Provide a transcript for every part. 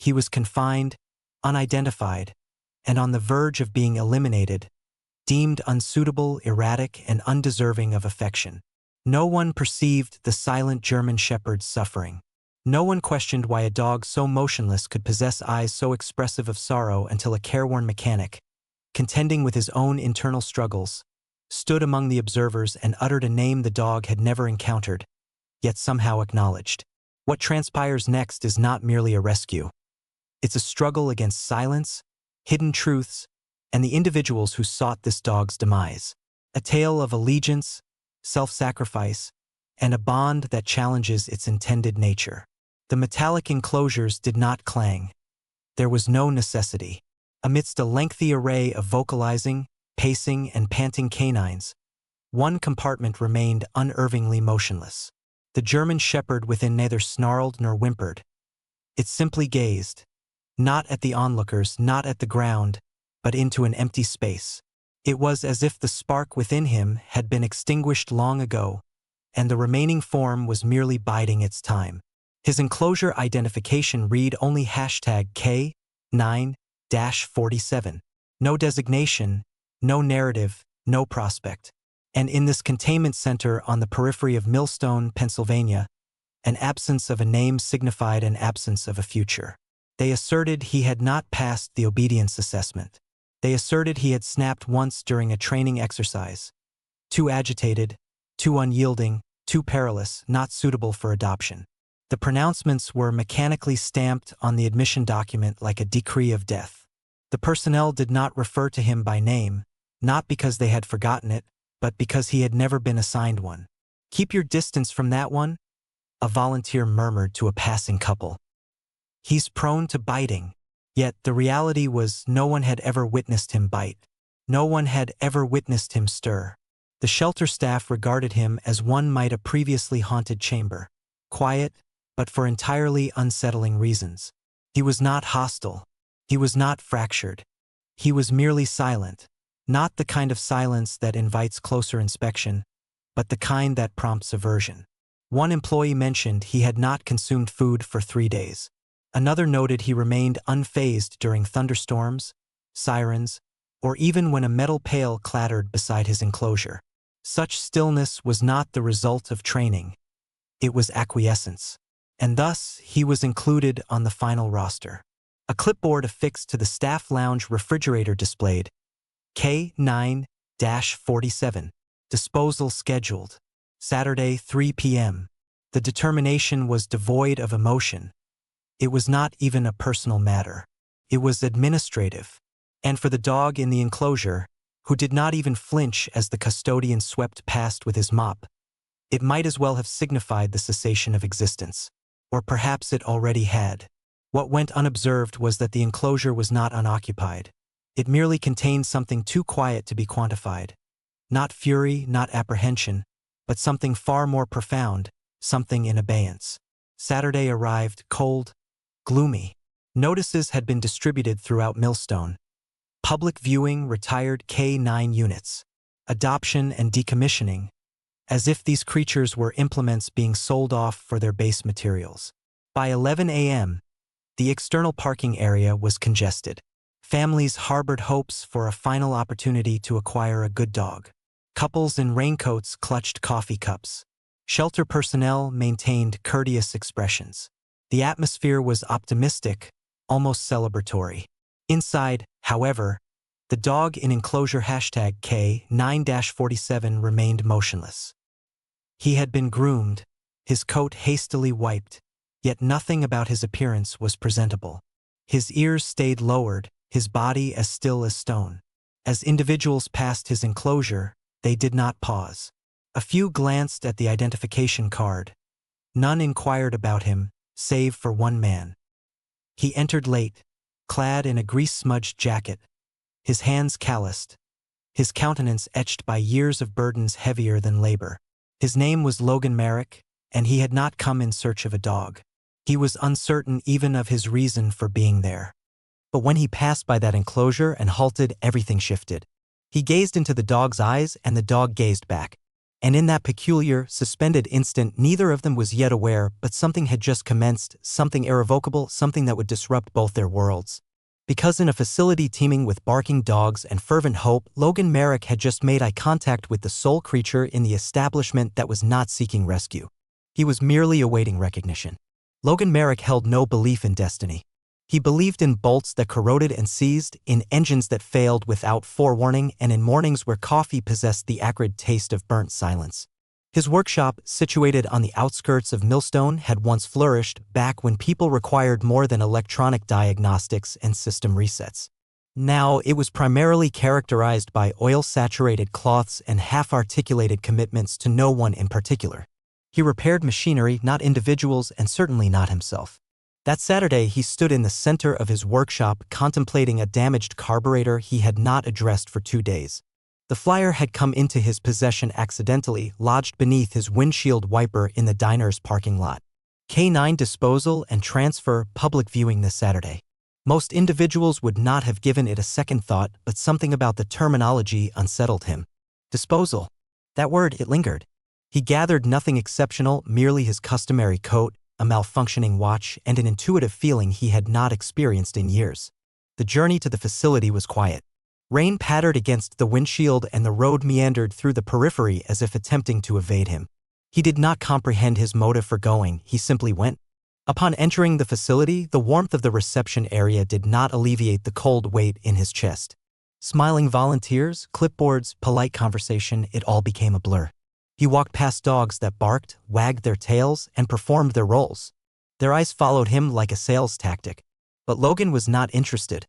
He was confined, unidentified, and on the verge of being eliminated, deemed unsuitable, erratic, and undeserving of affection. No one perceived the silent German shepherd's suffering. No one questioned why a dog so motionless could possess eyes so expressive of sorrow until a careworn mechanic, contending with his own internal struggles, stood among the observers and uttered a name the dog had never encountered, yet somehow acknowledged. What transpires next is not merely a rescue. It's a struggle against silence, hidden truths, and the individuals who sought this dog's demise. A tale of allegiance, self-sacrifice, and a bond that challenges its intended nature. The metallic enclosures did not clang. There was no necessity. Amidst a lengthy array of vocalizing, pacing, and panting canines, one compartment remained unervingly motionless. The German shepherd within neither snarled nor whimpered. It simply gazed, not at the onlookers, not at the ground, but into an empty space. It was as if the spark within him had been extinguished long ago, and the remaining form was merely biding its time. His enclosure identification read only #K9-47. No designation, no narrative, no prospect. And in this containment center on the periphery of Millstone, Pennsylvania, an absence of a name signified an absence of a future. They asserted he had not passed the obedience assessment. They asserted he had snapped once during a training exercise. Too agitated, too unyielding, too perilous, not suitable for adoption. The pronouncements were mechanically stamped on the admission document like a decree of death. The personnel did not refer to him by name, not because they had forgotten it, but because he had never been assigned one. "Keep your distance from that one," a volunteer murmured to a passing couple. "He's prone to biting." Yet the reality was no one had ever witnessed him bite. No one had ever witnessed him stir. The shelter staff regarded him as one might a previously haunted chamber. Quiet, but for entirely unsettling reasons. He was not hostile. He was not fractured. He was merely silent. Not the kind of silence that invites closer inspection, but the kind that prompts aversion. One employee mentioned he had not consumed food for 3 days. Another noted he remained unfazed during thunderstorms, sirens, or even when a metal pail clattered beside his enclosure. Such stillness was not the result of training. It was acquiescence. And thus, he was included on the final roster. A clipboard affixed to the staff lounge refrigerator displayed K9-47. Disposal scheduled. Saturday, 3 p.m. The determination was devoid of emotion. It was not even a personal matter. It was administrative. And for the dog in the enclosure, who did not even flinch as the custodian swept past with his mop, it might as well have signified the cessation of existence. Or perhaps it already had. What went unobserved was that the enclosure was not unoccupied. It merely contained something too quiet to be quantified. Not fury, not apprehension, but something far more profound, something in abeyance. Saturday arrived, cold, gloomy. Notices had been distributed throughout Millstone. Public viewing retired K9 units. Adoption and decommissioning, as if these creatures were implements being sold off for their base materials. By 11 a.m., the external parking area was congested. Families harbored hopes for a final opportunity to acquire a good dog. Couples in raincoats clutched coffee cups. Shelter personnel maintained courteous expressions. The atmosphere was optimistic, almost celebratory. Inside, however, the dog in enclosure K9-47 remained motionless. He had been groomed, his coat hastily wiped, yet nothing about his appearance was presentable. His ears stayed lowered, his body as still as stone. As individuals passed his enclosure, they did not pause. A few glanced at the identification card. None inquired about him, save for one man. He entered late, clad in a grease-smudged jacket, his hands calloused, his countenance etched by years of burdens heavier than labor. His name was Logan Merrick, and he had not come in search of a dog. He was uncertain even of his reason for being there. But when he passed by that enclosure and halted, everything shifted. He gazed into the dog's eyes, and the dog gazed back. And in that peculiar, suspended instant, neither of them was yet aware, but something had just commenced, something irrevocable, something that would disrupt both their worlds. Because in a facility teeming with barking dogs and fervent hope, Logan Merrick had just made eye contact with the sole creature in the establishment that was not seeking rescue. He was merely awaiting recognition. Logan Merrick held no belief in destiny. He believed in bolts that corroded and seized, in engines that failed without forewarning, and in mornings where coffee possessed the acrid taste of burnt silence. His workshop, situated on the outskirts of Millstone, had once flourished back when people required more than electronic diagnostics and system resets. Now it was primarily characterized by oil-saturated cloths and half-articulated commitments to no one in particular. He repaired machinery, not individuals, and certainly not himself. That Saturday, he stood in the center of his workshop contemplating a damaged carburetor he had not addressed for 2 days. The flyer had come into his possession accidentally, lodged beneath his windshield wiper in the diner's parking lot. K9 disposal and transfer public viewing this Saturday. Most individuals would not have given it a second thought, but something about the terminology unsettled him. Disposal. That word, it lingered. He gathered nothing exceptional, merely his customary coat, a malfunctioning watch, and an intuitive feeling he had not experienced in years. The journey to the facility was quiet. Rain pattered against the windshield and the road meandered through the periphery as if attempting to evade him. He did not comprehend his motive for going, he simply went. Upon entering the facility, the warmth of the reception area did not alleviate the cold weight in his chest. Smiling volunteers, clipboards, polite conversation, it all became a blur. He walked past dogs that barked, wagged their tails, and performed their roles. Their eyes followed him like a sales tactic. But Logan was not interested.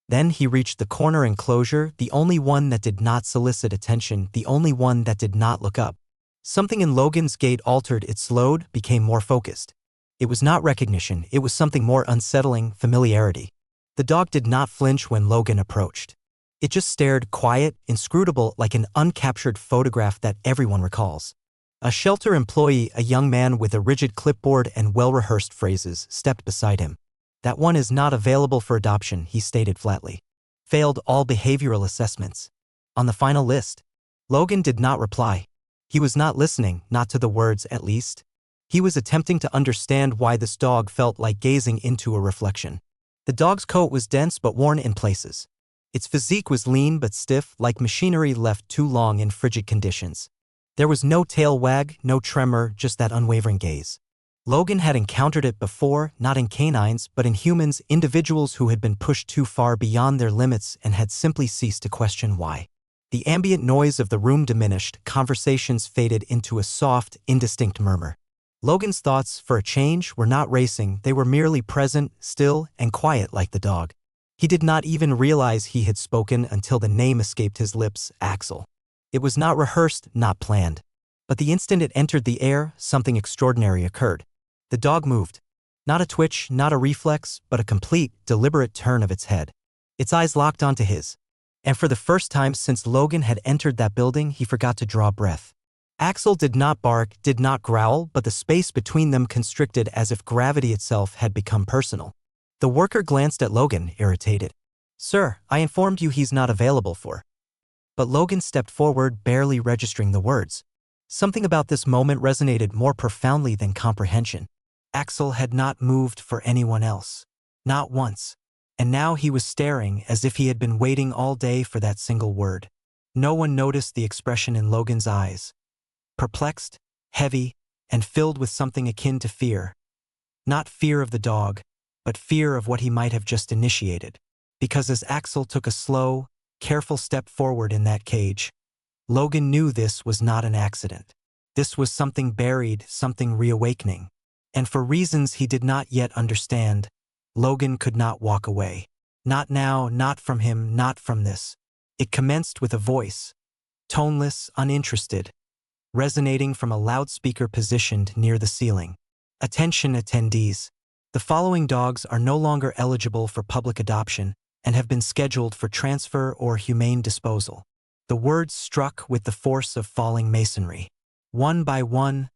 Then he reached the corner enclosure, the only one that did not solicit attention, the only one that did not look up. Something in Logan's gait altered, it slowed, became more focused. It was not recognition, it was something more unsettling, familiarity. The dog did not flinch when Logan approached. It just stared, quiet, inscrutable, like an uncaptured photograph that everyone recalls. A shelter employee, a young man with a rigid clipboard and well-rehearsed phrases, stepped beside him. That one is not available for adoption, he stated flatly. Failed all behavioral assessments. On the final list. Logan did not reply. He was not listening, not to the words at least. He was attempting to understand why this dog felt like gazing into a reflection. The dog's coat was dense but worn in places. Its physique was lean but stiff, like machinery left too long in frigid conditions. There was no tail wag, no tremor, just that unwavering gaze. Logan had encountered it before, not in canines, but in humans, individuals who had been pushed too far beyond their limits and had simply ceased to question why. The ambient noise of the room diminished, conversations faded into a soft, indistinct murmur. Logan's thoughts, for a change, were not racing, they were merely present, still, and quiet like the dog. He did not even realize he had spoken until the name escaped his lips, Axel. It was not rehearsed, not planned. But the instant it entered the air, something extraordinary occurred. The dog moved. Not a twitch, not a reflex, but a complete, deliberate turn of its head. Its eyes locked onto his. And for the first time since Logan had entered that building, he forgot to draw breath. Axel did not bark, did not growl, but the space between them constricted as if gravity itself had become personal. The worker glanced at Logan, irritated. "Sir, I informed you he's not available for." But Logan stepped forward, barely registering the words. Something about this moment resonated more profoundly than comprehension. Axel had not moved for anyone else. Not once. And now he was staring as if he had been waiting all day for that single word. No one noticed the expression in Logan's eyes. Perplexed, heavy, and filled with something akin to fear. Not fear of the dog, but fear of what he might have just initiated. Because as Axel took a slow, careful step forward in that cage, Logan knew this was not an accident. This was something buried, something reawakening. And for reasons he did not yet understand, Logan could not walk away. Not now, not from him, not from this. It commenced with a voice, toneless, uninterested, resonating from a loudspeaker positioned near the ceiling. "Attention attendees. The following dogs are no longer eligible for public adoption and have been scheduled for transfer or humane disposal." The words struck with the force of falling masonry. One by one,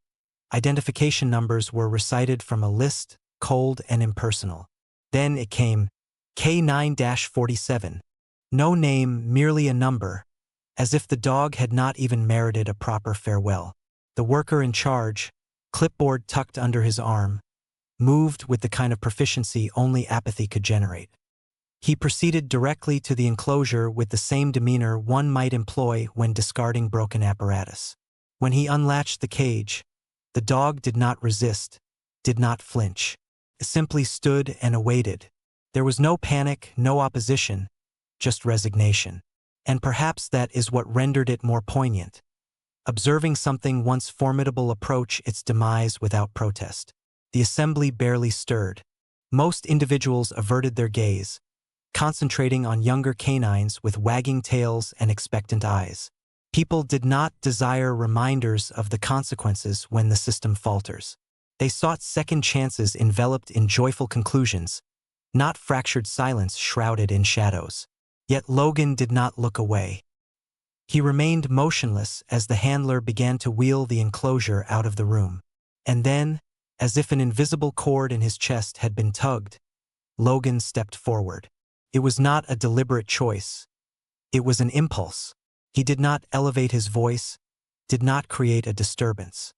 identification numbers were recited from a list, cold and impersonal. Then it came, K9-47. No name, merely a number. as if the dog had not even merited a proper farewell. The worker in charge, clipboard tucked under his arm, moved with the kind of proficiency only apathy could generate. He proceeded directly to the enclosure with the same demeanor one might employ when discarding broken apparatus. When he unlatched the cage, the dog did not resist, did not flinch. It simply stood and awaited. There was no panic, no opposition, just resignation. And perhaps that is what rendered it more poignant. Observing something once formidable approach its demise without protest. The assembly barely stirred. Most individuals averted their gaze, concentrating on younger canines with wagging tails and expectant eyes. People did not desire reminders of the consequences when the system falters. They sought second chances enveloped in joyful conclusions, not fractured silence shrouded in shadows. Yet Logan did not look away. He remained motionless as the handler began to wheel the enclosure out of the room. And then, as if an invisible cord in his chest had been tugged, Logan stepped forward. It was not a deliberate choice. It was an impulse. He did not elevate his voice, did not create a disturbance.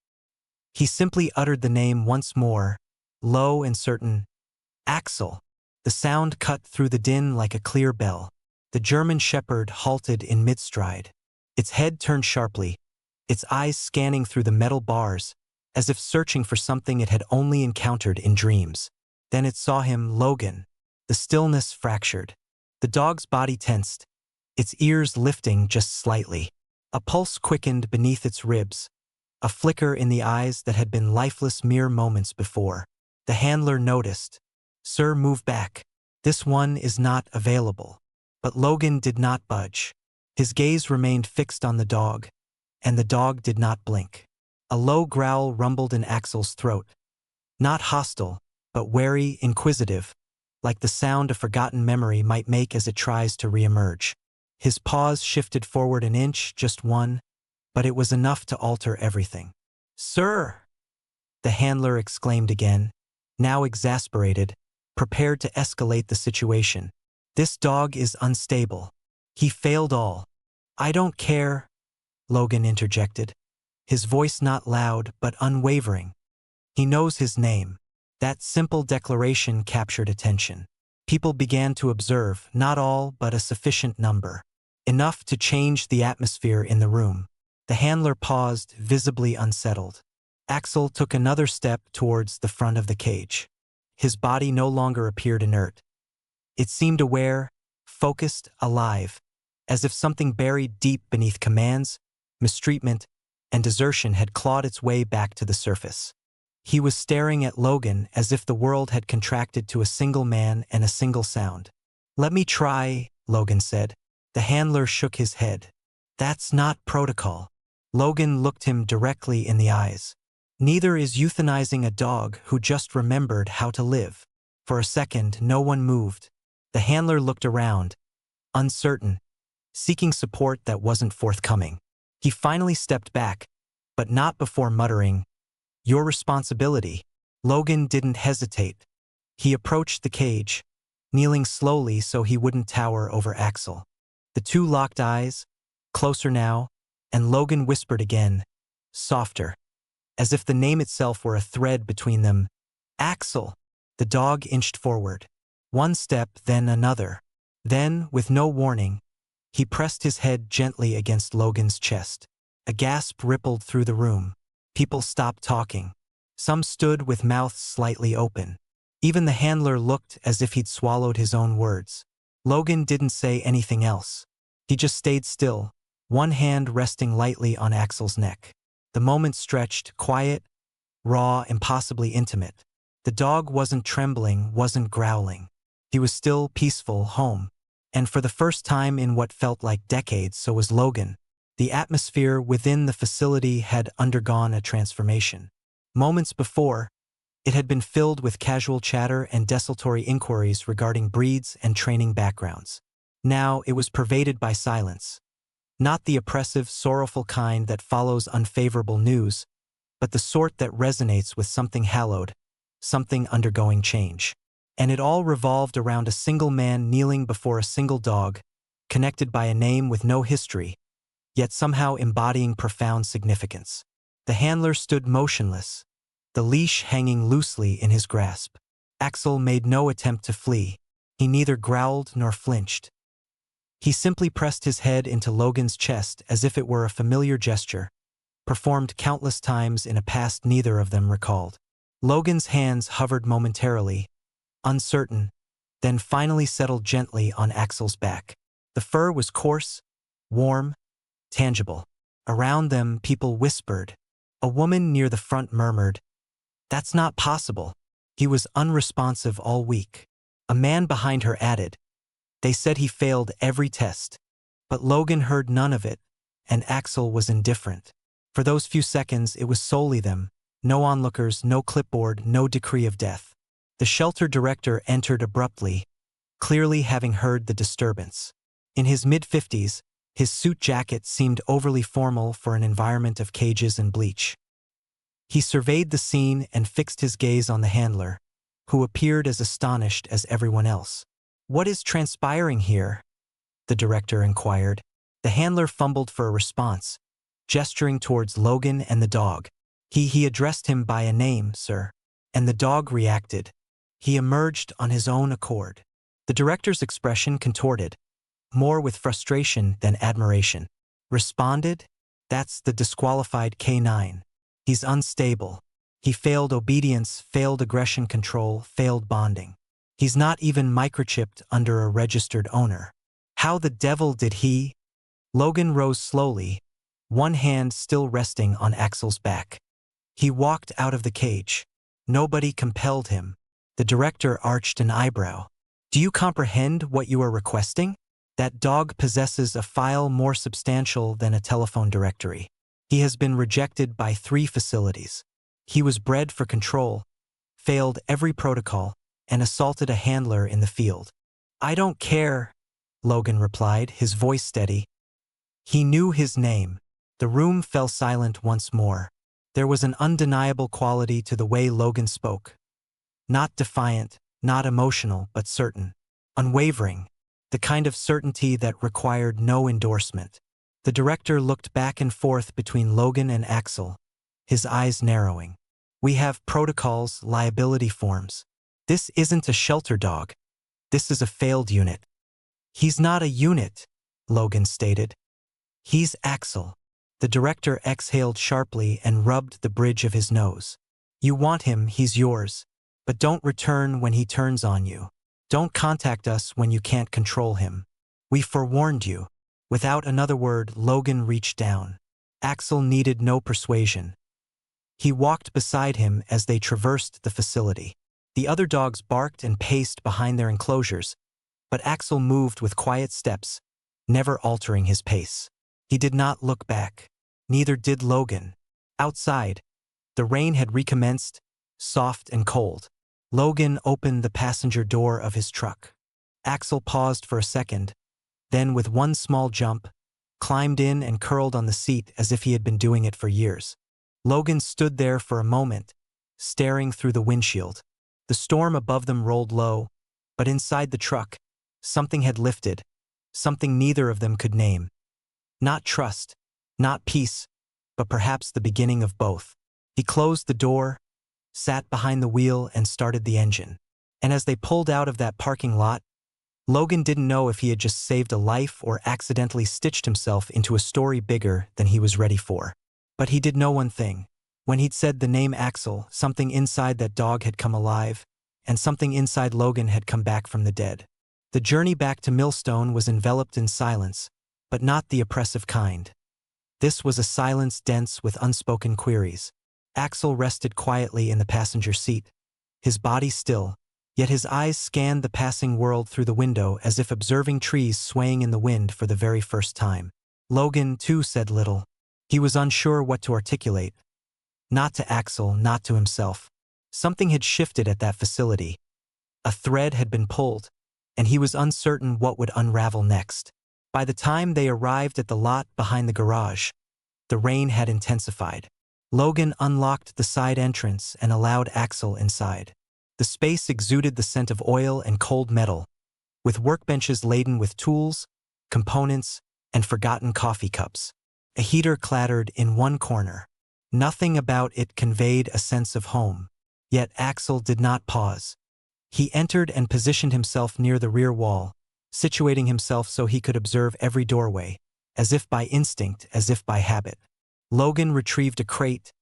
He simply uttered the name once more, low and certain, Axel. The sound cut through the din like a clear bell. The German shepherd halted in mid-stride. Its head turned sharply, its eyes scanning through the metal bars, as if searching for something it had only encountered in dreams. Then it saw him, Logan. The stillness fractured. The dog's body tensed, its ears lifting just slightly. A pulse quickened beneath its ribs, a flicker in the eyes that had been lifeless mere moments before. The handler noticed. "Sir, move back. This one is not available." But Logan did not budge. His gaze remained fixed on the dog, and the dog did not blink. A low growl rumbled in Axel's throat. Not hostile, but wary, inquisitive, like the sound a forgotten memory might make as it tries to reemerge. His paws shifted forward an inch, just one, but it was enough to alter everything. "Sir!" the handler exclaimed again, now exasperated, prepared to escalate the situation. "This dog is unstable. He failed all." "I don't care," Logan interjected, his voice not loud but unwavering. "He knows his name." That simple declaration captured attention. People began to observe, not all, but a sufficient number. Enough to change the atmosphere in the room. The handler paused, visibly unsettled. Axel took another step towards the front of the cage. His body no longer appeared inert. It seemed aware, focused, alive, as if something buried deep beneath commands, mistreatment, and desertion had clawed its way back to the surface. He was staring at Logan as if the world had contracted to a single man and a single sound. "Let me try," Logan said. The handler shook his head. "That's not protocol." Logan looked him directly in the eyes. "Neither is euthanizing a dog who just remembered how to live." For a second, no one moved. The handler looked around, uncertain, seeking support that wasn't forthcoming. He finally stepped back, but not before muttering, "Your responsibility." Logan didn't hesitate. He approached the cage, kneeling slowly so he wouldn't tower over Axel. The two locked eyes, closer now, and Logan whispered again, softer, as if the name itself were a thread between them. "Axel." The dog inched forward. One step, then another. Then, with no warning, he pressed his head gently against Logan's chest. A gasp rippled through the room. People stopped talking. Some stood with mouths slightly open. Even the handler looked as if he'd swallowed his own words. Logan didn't say anything else. He just stayed still, one hand resting lightly on Axel's neck. The moment stretched, quiet, raw, impossibly intimate. The dog wasn't trembling, wasn't growling. He was still, peaceful, home. And for the first time in what felt like decades, so was Logan. The atmosphere within the facility had undergone a transformation. Moments before, it had been filled with casual chatter and desultory inquiries regarding breeds and training backgrounds. Now it was pervaded by silence. Not the oppressive, sorrowful kind that follows unfavorable news, but the sort that resonates with something hallowed, something undergoing change. And it all revolved around a single man kneeling before a single dog, connected by a name with no history, yet somehow embodying profound significance. The handler stood motionless, the leash hanging loosely in his grasp. Axel made no attempt to flee. He neither growled nor flinched. He simply pressed his head into Logan's chest as if it were a familiar gesture, performed countless times in a past neither of them recalled. Logan's hands hovered momentarily, uncertain, then finally settled gently on Axel's back. The fur was coarse, warm, tangible. Around them, people whispered. A woman near the front murmured, "That's not possible." He was unresponsive all week. A man behind her added, "They said he failed every test." But Logan heard none of it, and Axel was indifferent. For those few seconds, it was solely them. No onlookers, no clipboard, no decree of death. The shelter director entered abruptly, clearly having heard the disturbance. In his mid-50s, his suit jacket seemed overly formal for an environment of cages and bleach. He surveyed the scene and fixed his gaze on the handler, who appeared as astonished as everyone else. "What is transpiring here?" the director inquired. The handler fumbled for a response, gesturing towards Logan and the dog. He addressed him by a name, "Sir," and the dog reacted. He emerged on his own accord. The director's expression contorted, more with frustration than admiration. "Responded? That's the disqualified K9. He's unstable. He failed obedience, failed aggression control, failed bonding. He's not even microchipped under a registered owner. How the devil did he?" Logan rose slowly, one hand still resting on Axel's back. He walked out of the cage. Nobody compelled him. The director arched an eyebrow. "Do you comprehend what you are requesting? That dog possesses a file more substantial than a telephone directory. He has been rejected by 3 facilities. He was bred for control, failed every protocol, and assaulted a handler in the field." "I don't care," Logan replied, his voice steady. He knew his name. The room fell silent once more. There was an undeniable quality to the way Logan spoke. Not defiant, not emotional, but certain. Unwavering. The kind of certainty that required no endorsement. The director looked back and forth between Logan and Axel, his eyes narrowing. "We have protocols, liability forms. This isn't a shelter dog. This is a failed unit." "He's not a unit," Logan stated. "He's Axel." The director exhaled sharply and rubbed the bridge of his nose. "You want him, he's yours. But don't return when he turns on you. Don't contact us when you can't control him. We forewarned you." Without another word, Logan reached down. Axel needed no persuasion. He walked beside him as they traversed the facility. The other dogs barked and paced behind their enclosures, but Axel moved with quiet steps, never altering his pace. He did not look back. Neither did Logan. Outside, the rain had recommenced, soft and cold. Logan opened the passenger door of his truck. Axel paused for a second, then with one small jump, climbed in and curled on the seat as if he had been doing it for years. Logan stood there for a moment, staring through the windshield. The storm above them rolled low, but inside the truck, something had lifted, something neither of them could name. Not trust, not peace, but perhaps the beginning of both. He closed the door, sat behind the wheel, and started the engine. And as they pulled out of that parking lot, Logan didn't know if he had just saved a life or accidentally stitched himself into a story bigger than he was ready for. But he did know one thing. When he'd said the name Axel, something inside that dog had come alive, and something inside Logan had come back from the dead. The journey back to Millstone was enveloped in silence, but not the oppressive kind. This was a silence dense with unspoken queries. Axel rested quietly in the passenger seat, his body still, yet his eyes scanned the passing world through the window as if observing trees swaying in the wind for the very first time. Logan, too, said little. He was unsure what to articulate. Not to Axel, not to himself. Something had shifted at that facility. A thread had been pulled, and he was uncertain what would unravel next. By the time they arrived at the lot behind the garage, the rain had intensified. Logan unlocked the side entrance and allowed Axel inside. The space exuded the scent of oil and cold metal, with workbenches laden with tools, components, and forgotten coffee cups. A heater clattered in one corner. Nothing about it conveyed a sense of home. Yet Axel did not pause. He entered and positioned himself near the rear wall, situating himself so he could observe every doorway, as if by instinct, as if by habit. Logan retrieved a crate,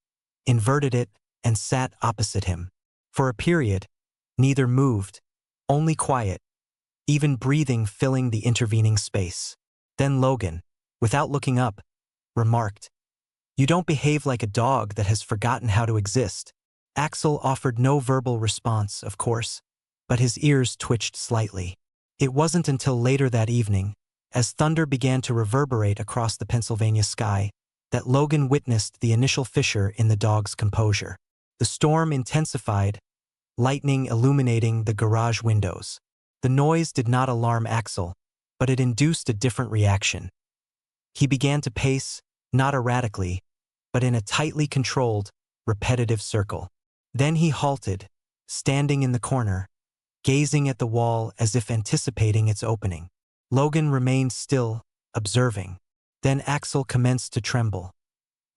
inverted it, and sat opposite him. For a period, neither moved, only quiet, even breathing filling the intervening space. Then Logan, without looking up, remarked, "You don't behave like a dog that has forgotten how to exist." Axel offered no verbal response, of course, but his ears twitched slightly. It wasn't until later that evening, as thunder began to reverberate across the Pennsylvania sky, that Logan witnessed the initial fissure in the dog's composure. The storm intensified, lightning illuminating the garage windows. The noise did not alarm Axel, but it induced a different reaction. He began to pace, not erratically, but in a tightly controlled, repetitive circle. Then he halted, standing in the corner, gazing at the wall as if anticipating its opening. Logan remained still, observing. Then Axel commenced to tremble.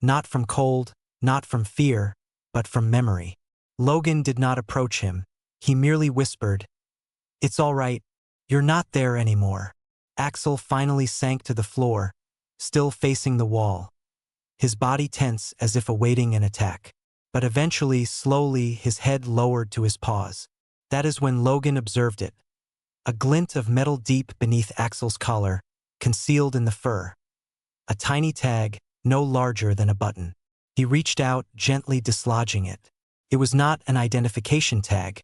Not from cold, not from fear, but from memory. Logan did not approach him. He merely whispered, "It's all right. You're not there anymore." Axel finally sank to the floor, still facing the wall, his body tense as if awaiting an attack. But eventually, slowly, his head lowered to his paws. That is when Logan observed it. A glint of metal deep beneath Axel's collar, concealed in the fur. A tiny tag, no larger than a button. He reached out, gently dislodging it. It was not an identification tag,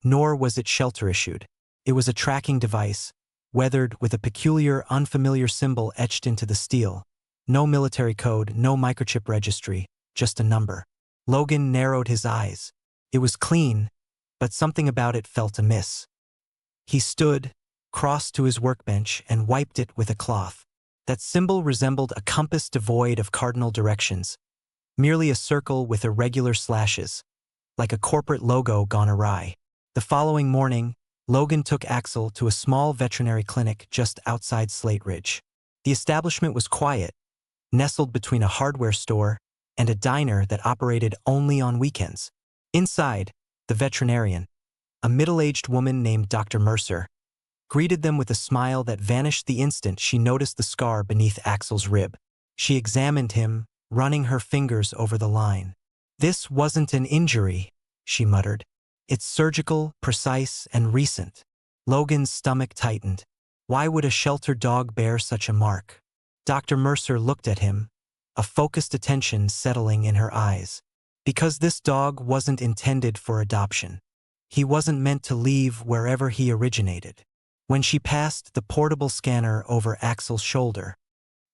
nor was it shelter-issued. It was a tracking device, weathered with a peculiar, unfamiliar symbol etched into the steel. No military code, no microchip registry, just a number. Logan narrowed his eyes. It was clean, but something about it felt amiss. He stood, crossed to his workbench, and wiped it with a cloth. That symbol resembled a compass devoid of cardinal directions, merely a circle with irregular slashes, like a corporate logo gone awry. The following morning, Logan took Axel to a small veterinary clinic just outside Slate Ridge. The establishment was quiet, nestled between a hardware store and a diner that operated only on weekends. Inside, the veterinarian, a middle-aged woman named Dr. Mercer, greeted them with a smile that vanished the instant she noticed the scar beneath Axel's rib. She examined him, running her fingers over the line. "This wasn't an injury," she muttered. "It's surgical, precise, and recent." Logan's stomach tightened. Why would a shelter dog bear such a mark? Dr. Mercer looked at him, a focused attention settling in her eyes. Because this dog wasn't intended for adoption. He wasn't meant to leave wherever he originated. When she passed the portable scanner over Axel's shoulder,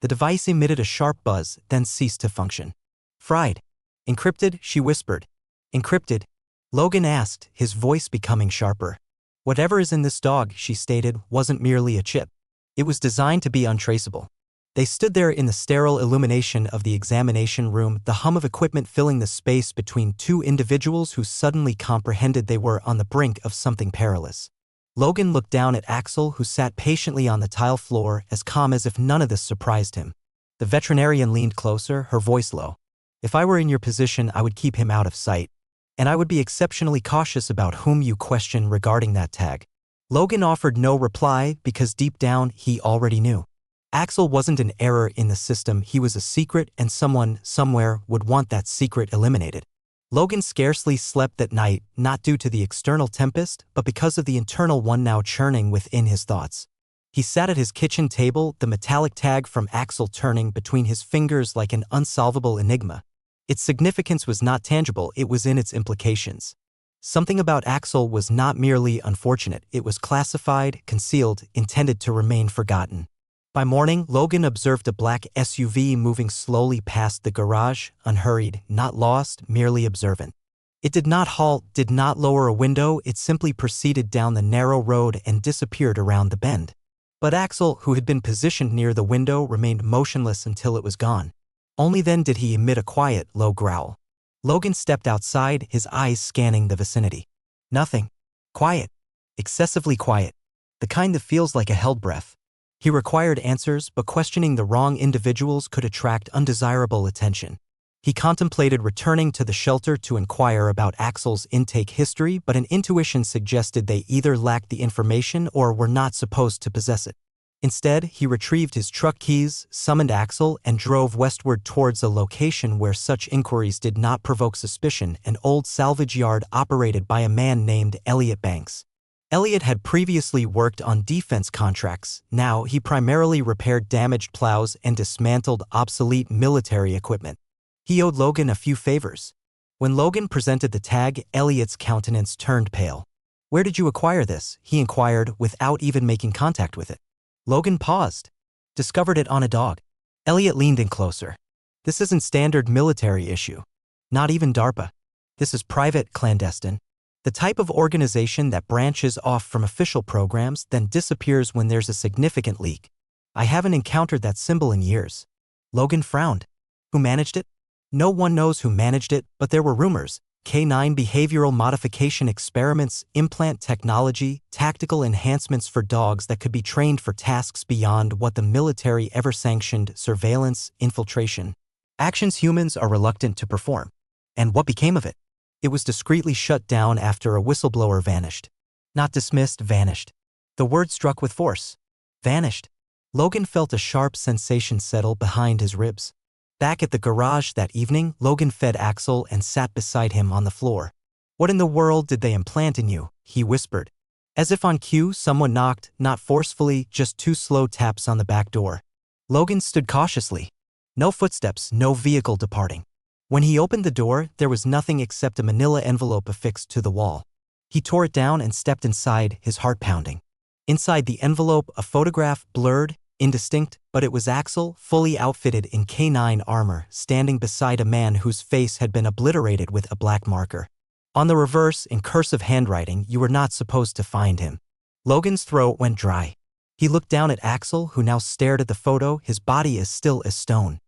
the device emitted a sharp buzz, then ceased to function. "Fried. Encrypted," she whispered. "Encrypted?" Logan asked, his voice becoming sharper. "Whatever is in this dog," she stated, "wasn't merely a chip. It was designed to be untraceable." They stood there in the sterile illumination of the examination room, the hum of equipment filling the space between two individuals who suddenly comprehended they were on the brink of something perilous. Logan looked down at Axel, who sat patiently on the tile floor, as calm as if none of this surprised him. The veterinarian leaned closer, her voice low. "If I were in your position, I would keep him out of sight. And I would be exceptionally cautious about whom you question regarding that tag." Logan offered no reply because deep down he already knew. Axel wasn't an error in the system, he was a secret, and someone, somewhere, would want that secret eliminated. Logan scarcely slept that night, not due to the external tempest, but because of the internal one now churning within his thoughts. He sat at his kitchen table, the metallic tag from Axel turning between his fingers like an unsolvable enigma. Its significance was not tangible, it was in its implications. Something about Axel was not merely unfortunate, it was classified, concealed, intended to remain forgotten. By morning, Logan observed a black SUV moving slowly past the garage, unhurried, not lost, merely observant. It did not halt, did not lower a window, it simply proceeded down the narrow road and disappeared around the bend. But Axel, who had been positioned near the window, remained motionless until it was gone. Only then did he emit a quiet, low growl. Logan stepped outside, his eyes scanning the vicinity. Nothing. Quiet. Excessively quiet. The kind that feels like a held breath. He required answers, but questioning the wrong individuals could attract undesirable attention. He contemplated returning to the shelter to inquire about Axel's intake history, but an intuition suggested they either lacked the information or were not supposed to possess it. Instead, he retrieved his truck keys, summoned Axel, and drove westward towards a location where such inquiries did not provoke suspicion, an old salvage yard operated by a man named Elliot Banks. Elliot had previously worked on defense contracts. Now he primarily repaired damaged plows and dismantled obsolete military equipment. He owed Logan a few favors. When Logan presented the tag, Elliot's countenance turned pale. "Where did you acquire this?" he inquired without even making contact with it. Logan paused. "Discovered it on a dog." Elliot leaned in closer. "This isn't standard military issue. Not even DARPA. This is private, clandestine. The type of organization that branches off from official programs then disappears when there's a significant leak. I haven't encountered that symbol in years." Logan frowned. "Who managed it?" "No one knows who managed it, but there were rumors. K9 behavioral modification experiments, implant technology, tactical enhancements for dogs that could be trained for tasks beyond what the military ever sanctioned, surveillance, infiltration. Actions humans are reluctant to perform. And what became of it? It was discreetly shut down after a whistleblower vanished. Not dismissed, vanished. The word struck with force. Vanished. Logan felt a sharp sensation settle behind his ribs. Back at the garage that evening, Logan fed Axel and sat beside him on the floor. "What in the world did they implant in you?" he whispered. As if on cue, someone knocked, not forcefully, just 2 slow taps on the back door. Logan stood cautiously. No footsteps, no vehicle departing. When he opened the door, there was nothing except a manila envelope affixed to the wall. He tore it down and stepped inside, his heart pounding. Inside the envelope, a photograph, blurred, indistinct, but it was Axel, fully outfitted in K9 armor, standing beside a man whose face had been obliterated with a black marker. On the reverse, in cursive handwriting, "You were not supposed to find him." Logan's throat went dry. He looked down at Axel, who now stared at the photo, his body as still as stone.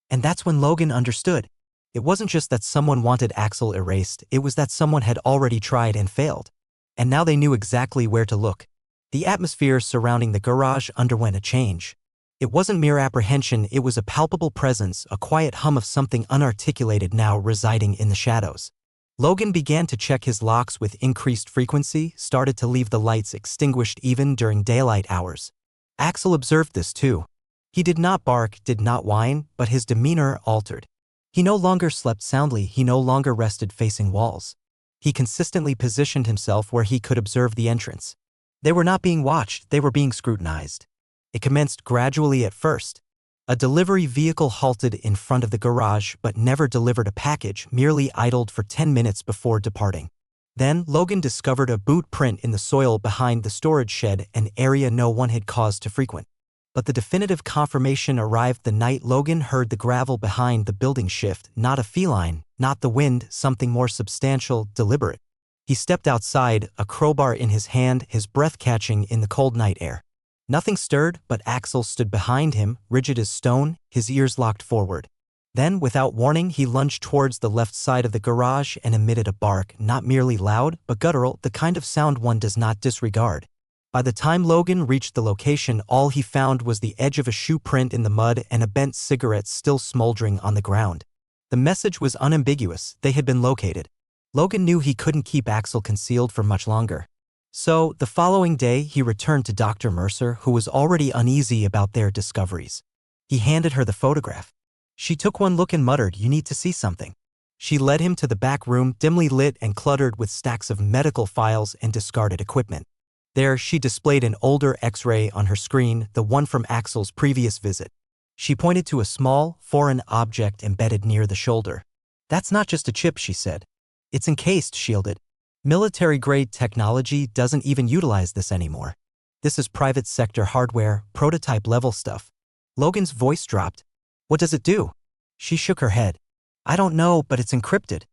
And that's when Logan understood. It wasn't just that someone wanted Axel erased, it was that someone had already tried and failed. And now they knew exactly where to look. The atmosphere surrounding the garage underwent a change. It wasn't mere apprehension, it was a palpable presence, a quiet hum of something unarticulated now residing in the shadows. Logan began to check his locks with increased frequency, started to leave the lights extinguished even during daylight hours. Axel observed this too. He did not bark, did not whine, but his demeanor altered. He no longer slept soundly, he no longer rested facing walls. He consistently positioned himself where he could observe the entrance. They were not being watched, they were being scrutinized. It commenced gradually at first. A delivery vehicle halted in front of the garage but never delivered a package, merely idled for 10 minutes before departing. Then, Logan discovered a boot print in the soil behind the storage shed, an area no one had cause to frequent. But the definitive confirmation arrived the night Logan heard the gravel behind the building shift, not a feline, not the wind, something more substantial, deliberate. He stepped outside, a crowbar in his hand, his breath catching in the cold night air. Nothing stirred, but Axel stood behind him, rigid as stone, his ears locked forward. Then, without warning, he lunged towards the left side of the garage and emitted a bark, not merely loud, but guttural, the kind of sound one does not disregard. By the time Logan reached the location, all he found was the edge of a shoe print in the mud and a bent cigarette still smoldering on the ground. The message was unambiguous, they had been located. Logan knew he couldn't keep Axel concealed for much longer. So, the following day, he returned to Dr. Mercer, who was already uneasy about their discoveries. He handed her the photograph. She took one look and muttered, "You need to see something." She led him to the back room, dimly lit and cluttered with stacks of medical files and discarded equipment. There, she displayed an older X-ray on her screen, the one from Axel's previous visit. She pointed to a small, foreign object embedded near the shoulder. "That's not just a chip," she said. "It's encased, shielded. Military-grade technology doesn't even utilize this anymore. This is private sector hardware, prototype-level stuff." Logan's voice dropped. "What does it do?" She shook her head. "I don't know, but it's encrypted.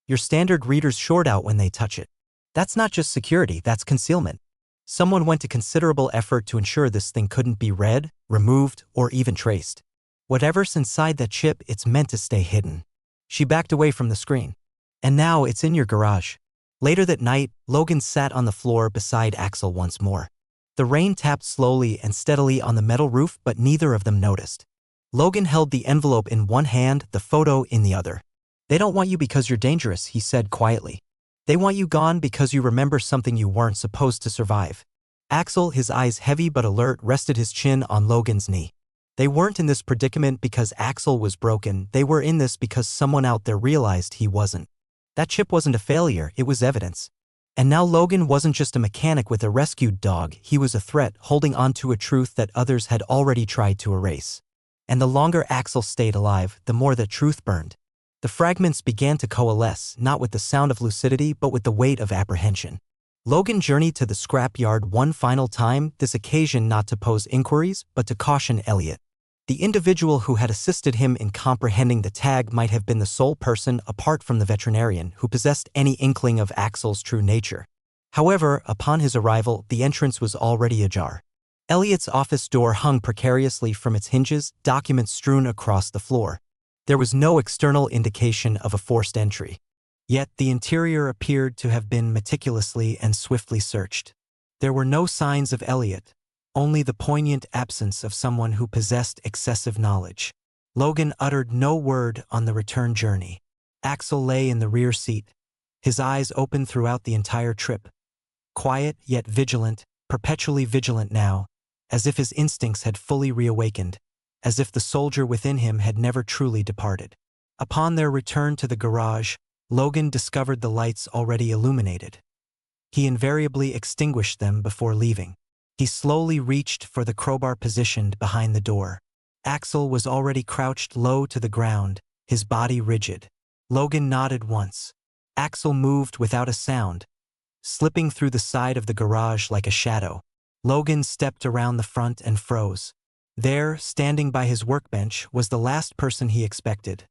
Your standard readers short out when they touch it. That's not just security, that's concealment. Someone went to considerable effort to ensure this thing couldn't be read, removed, or even traced. Whatever's inside that chip, it's meant to stay hidden." She backed away from the screen. "And now it's in your garage." Later that night, Logan sat on the floor beside Axel once more. The rain tapped slowly and steadily on the metal roof, but neither of them noticed. Logan held the envelope in one hand, the photo in the other. "They don't want you because you're dangerous," he said quietly. "They want you gone because you remember something you weren't supposed to survive." Axel, his eyes heavy but alert, rested his chin on Logan's knee. They weren't in this predicament because Axel was broken. They were in this because someone out there realized he wasn't. That chip wasn't a failure, it was evidence. And now Logan wasn't just a mechanic with a rescued dog, he was a threat, holding on to a truth that others had already tried to erase. And the longer Axel stayed alive, the more that truth burned. The fragments began to coalesce, not with the sound of lucidity, but with the weight of apprehension. Logan journeyed to the scrapyard one final time, this occasion not to pose inquiries, but to caution Elliot. The individual who had assisted him in comprehending the tag might have been the sole person, apart from the veterinarian, who possessed any inkling of Axel's true nature. However, upon his arrival, the entrance was already ajar. Elliot's office door hung precariously from its hinges, documents strewn across the floor. There was no external indication of a forced entry. Yet the interior appeared to have been meticulously and swiftly searched. There were no signs of Elliot, only the poignant absence of someone who possessed excessive knowledge. Logan uttered no word on the return journey. Axel lay in the rear seat, his eyes open throughout the entire trip. Quiet yet vigilant, perpetually vigilant now, as if his instincts had fully reawakened, as if the soldier within him had never truly departed. Upon their return to the garage, Logan discovered the lights already illuminated. He invariably extinguished them before leaving. He slowly reached for the crowbar positioned behind the door. Axel was already crouched low to the ground, his body rigid. Logan nodded once. Axel moved without a sound, slipping through the side of the garage like a shadow. Logan stepped around the front and froze. There, standing by his workbench, was the last person he expected.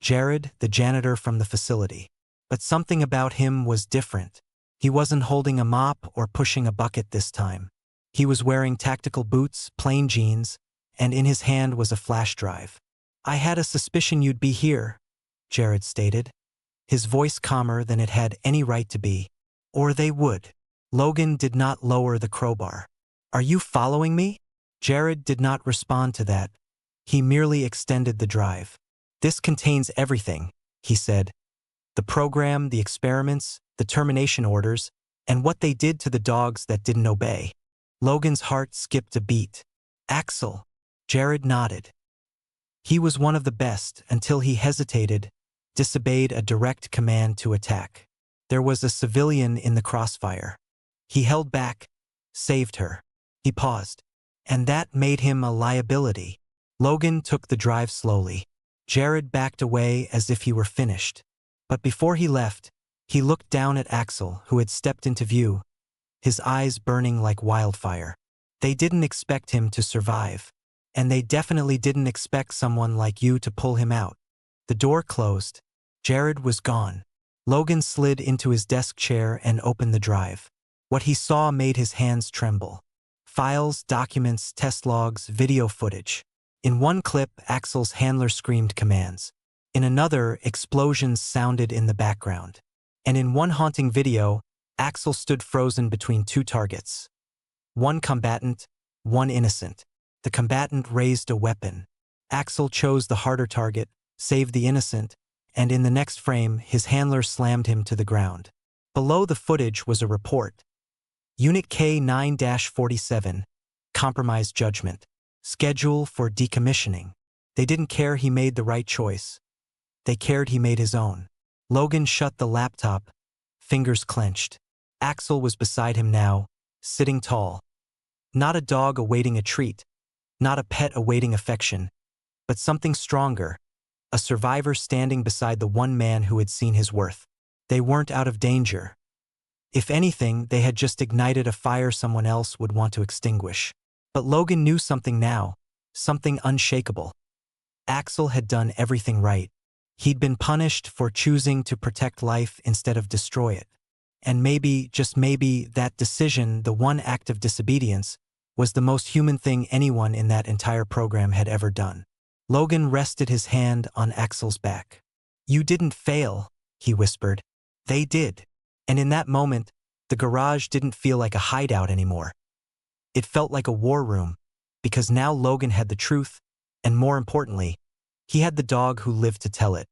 Jared, the janitor from the facility. But something about him was different. He wasn't holding a mop or pushing a bucket this time. He was wearing tactical boots, plain jeans, and in his hand was a flash drive. "I had a suspicion you'd be here," Jared stated, his voice calmer than it had any right to be. "Or they would." Logan did not lower the crowbar. "Are you following me?" Jared did not respond to that. He merely extended the drive. "This contains everything," he said. "The program, the experiments, the termination orders, and what they did to the dogs that didn't obey." Logan's heart skipped a beat. "Axel." Jared nodded. "He was one of the best until he hesitated, disobeyed a direct command to attack. There was a civilian in the crossfire. He held back, saved her." He paused. "And that made him a liability." Logan took the drive slowly. Jared backed away as if he were finished. But before he left, he looked down at Axel, who had stepped into view, his eyes burning like wildfire. They didn't expect him to survive. And they definitely didn't expect someone like you to pull him out. The door closed. Jared was gone. Logan slid into his desk chair and opened the drive. What he saw made his hands tremble. Files, documents, test logs, video footage. In one clip, Axel's handler screamed commands. In another, explosions sounded in the background. And in one haunting video, Axel stood frozen between two targets. One combatant, one innocent. The combatant raised a weapon. Axel chose the harder target, saved the innocent, and in the next frame, his handler slammed him to the ground. Below the footage was a report. Unit K-9-47, Compromised Judgment. Schedule for decommissioning. They didn't care he made the right choice. They cared he made his own. Logan shut the laptop, fingers clenched. Axel was beside him now, sitting tall. Not a dog awaiting a treat, not a pet awaiting affection, but something stronger, a survivor standing beside the one man who had seen his worth. They weren't out of danger. If anything, they had just ignited a fire someone else would want to extinguish. But Logan knew something now, something unshakable. Axel had done everything right. He'd been punished for choosing to protect life instead of destroy it. And maybe, just maybe, that decision, the one act of disobedience, was the most human thing anyone in that entire program had ever done. Logan rested his hand on Axel's back. "You didn't fail," he whispered. "They did." And in that moment, the garage didn't feel like a hideout anymore. It felt like a war room, because now Logan had the truth, and more importantly, he had the dog who lived to tell it.